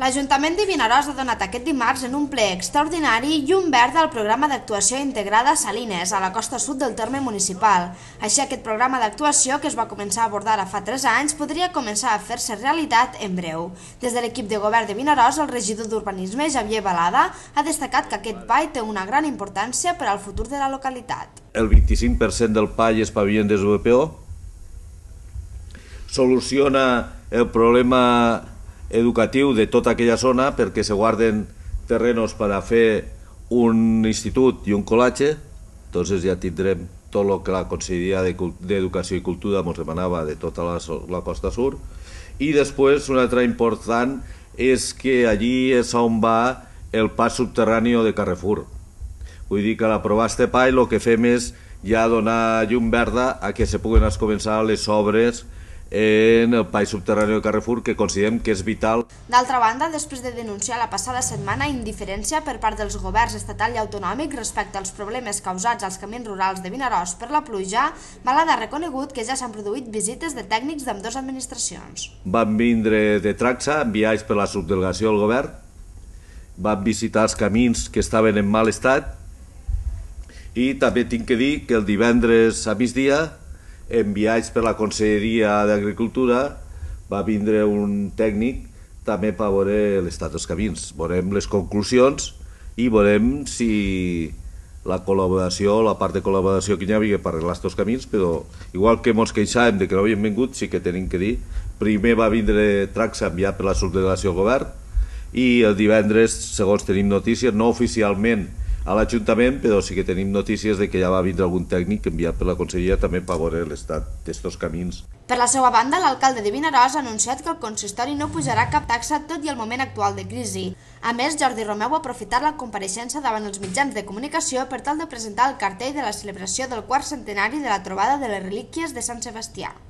L'Ajuntament de Vinaròs ha donat aquest dimarts en un ple extraordinari llum verda al programa d'actuació integrada Salines, a la costa sud del terme municipal. Així, aquest programa d'actuació, que es va començar a abordar fa 3 anys, podria començar a fer-se realitat en breu. Des de l'equip de govern de Vinaròs, el regidor d'Urbanisme, Javier Balada, ha destacat que aquest PAI té una gran importància per al futur de la localitat. El 25% del PAI és paviment de VPO, soluciona el problema educatiu de tota aquella zona perquè se guarden terrenos per a fer un institut i un col·legi. Entonces ja tindrem tot el que la Conselleria d'Educació i Cultura ens demanava de tota la costa sur. I després, una altra important és que allí és on va el pas subterrani de Carrefour. Vull dir que a l'aprovar este PAI el que fem és ja donar llum verda a que se puguen començar les obres en el PAI subterrani de Carrefour, que considerem que és vital. D'altra banda, després de denunciar la passada setmana indiferència per part dels governs estatal i autonòmic respecte als problemes causats als camins rurals de Vinaròs per la pluja, Balada ha reconegut que ja s'han produït visites de tècnics d'ambdues administracions. Van vindre de Traxa, enviats per la subdelegació del govern, van visitar els camins que estaven en mal estat i també tinc que dir que el divendres a migdia, enviats per la Conselleria d'Agricultura, va vindre un tècnic també per veure l'estat dels camins. Veurem les conclusions i veurem si la col·laboració, la part de col·laboració que hi havia per arreglar aquests camins, però igual que ens queixàvem de que no havien vingut, sí que tenim que dir, primer va vindre Traxa enviat per la subdelegació del govern i el divendres, segons tenim notícies, no oficialment a l'Ajuntament, però sí que tenim notícies de que ja va vindre algun tècnic enviat per la Conselleria també per veure l'estat d'aquests camins. Per la seva banda, l'alcalde de Vinaròs ha anunciat que el consistori no pujarà cap taxa tot i el moment actual de crisi. A més, Jordi Romeu ha aprofitat la compareixença davant els mitjans de comunicació per tal de presentar el cartell de la celebració del 4è centenari de la trobada de les relíquies de Sant Sebastià.